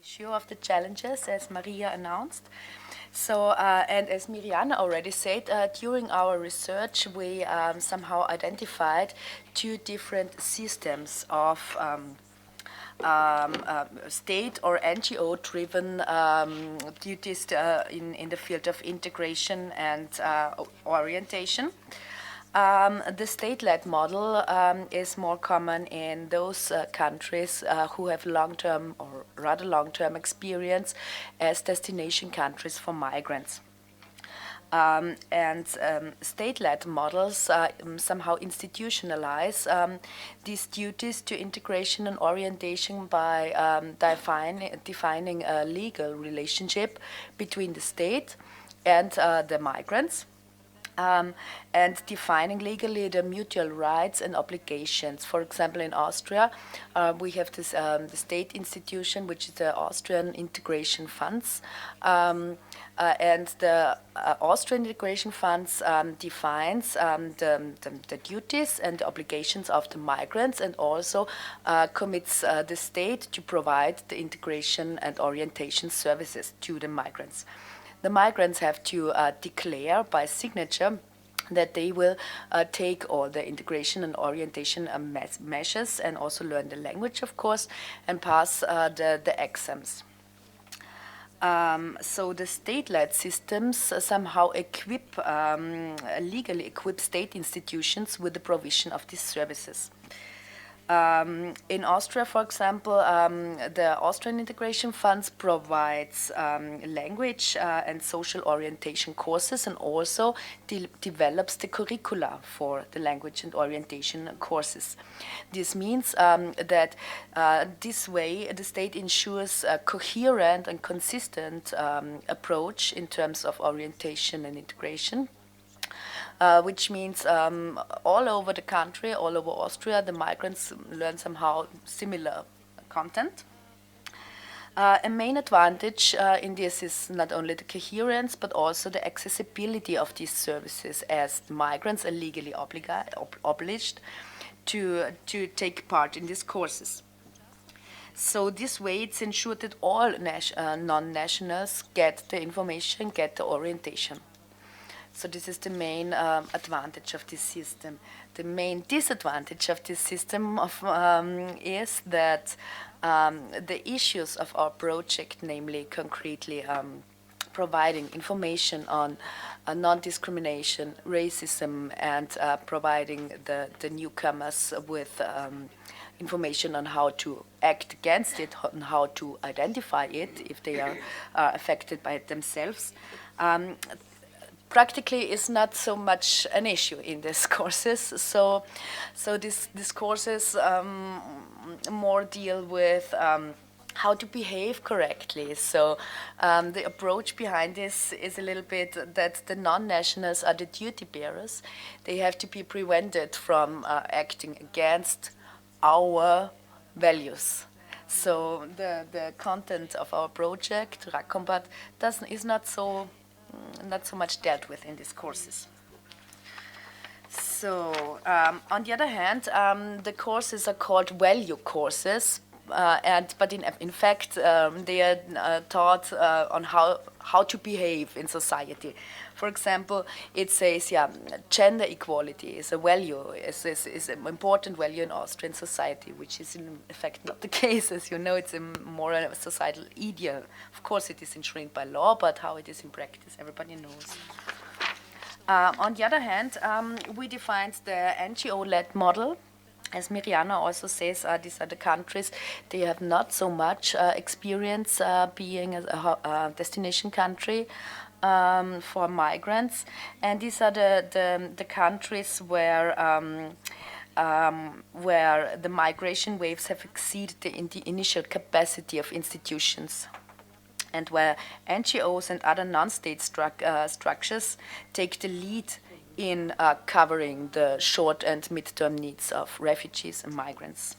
issue of the challenges, as Maria announced. So, and as Miriana already said, during our research, we somehow identified two different systems of state or NGO-driven duties in the field of integration and orientation. The state-led model is more common in those countries who have long-term or rather long-term experience as destination countries for migrants. State-led models somehow institutionalize these duties to integration and orientation by defining a legal relationship between the state and the migrants. And defining legally the mutual rights and obligations. For example, in Austria, we have this the state institution, which is the Austrian Integration Funds, and the Austrian Integration Funds defines the duties and the obligations of the migrants, and also commits the state to provide the integration and orientation services to the migrants. The migrants have to declare by signature that they will take all the integration and orientation measures and also learn the language, of course, and pass the exams. So the state-led systems somehow legally equip state institutions with the provision of these services. In Austria, for example, the Austrian Integration Funds provides language and social orientation courses, and also develops the curricula for the language and orientation courses. This means that this way the state ensures a coherent and consistent approach in terms of orientation and integration. Which means all over the country, all over Austria, the migrants learn somehow similar content. A main advantage in this is not only the coherence, but also the accessibility of these services, as the migrants are legally obliged to take part in these courses. So this way it's ensured that all non-nationals get the information, get the orientation. So this is the main advantage of this system. The main disadvantage of this system is that the issues of our project, namely concretely providing information on non-discrimination, racism, and providing the newcomers with information on how to act against it, on how to identify it if they are affected by it themselves, practically is not so much an issue in these courses. So these courses more deal with how to behave correctly. So the approach behind this is a little bit that the non-nationals are the duty bearers. They have to be prevented from acting against our values. So the content of our project, RACCOMBAT, is not so much dealt with in these courses. So, on the other hand, the courses are called value courses, but in fact, they are taught on how to behave in society. For example, it says, gender equality is a value, is an important value in Austrian society, which is in fact not the case. As you know, it's more a societal ideal. Of course, it is enshrined by law, but how it is in practice, everybody knows. On the other hand, we defined the NGO-led model. As Miriana also says, these are the countries, they have not so much experience being a destination country for migrants, and these are the countries where the migration waves have exceeded the initial capacity of institutions, and where NGOs and other non-state structures take the lead in covering the short and mid-term needs of refugees and migrants.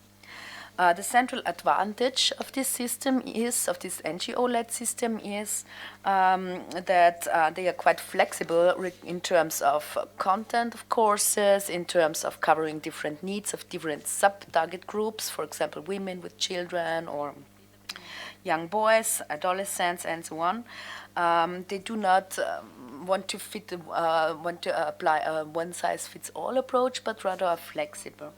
The central advantage of this system is, of this NGO-led system, is that they are quite flexible in terms of content of courses, in terms of covering different needs of different sub-target groups, for example, women with children or young boys, adolescents, and so on. They do not want to apply a one-size-fits-all approach, but rather are flexible.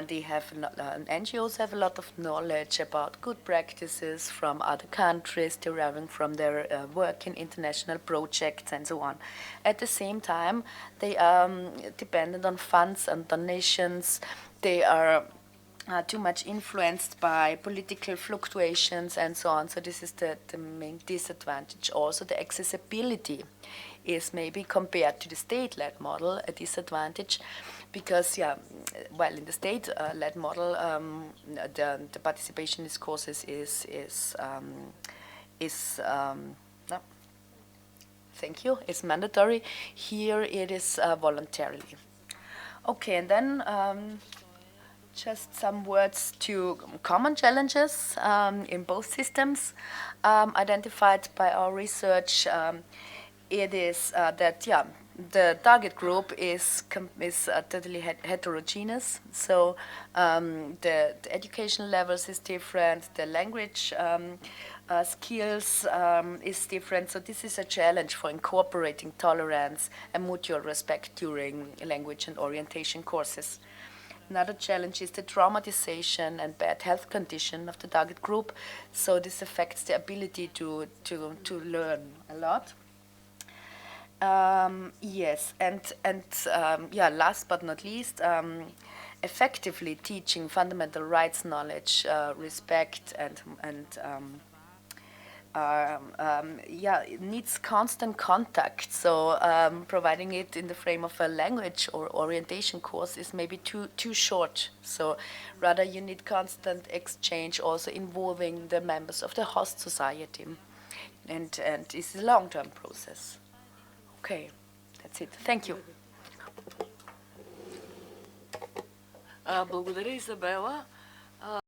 They have NGOs have a lot of knowledge about good practices from other countries deriving from their work in international projects and so on. At the same time, they are dependent on funds and donations. They are too much influenced by political fluctuations and so on. So this is the main disadvantage. Also, the accessibility is maybe compared to the state-led model a disadvantage, because while in the state-led model the participation in these courses is no, thank you, is mandatory. Here it is voluntarily. Okay, and then just some words to common challenges in both systems identified by our research. It is that the target group is totally heterogeneous. So the education levels is different. The language skills is different. So this is a challenge for incorporating tolerance and mutual respect during language and orientation courses. Another challenge is the traumatization and bad health condition of the target group. So this affects the ability to learn a lot. Yes, and last but not least, effectively teaching fundamental rights knowledge, respect, it needs constant contact. So providing it in the frame of a language or orientation course is maybe too short. So rather you need constant exchange, also involving the members of the host society, and it's a long-term process. Okay, that's it. Thank you. Благодаря, Изабела.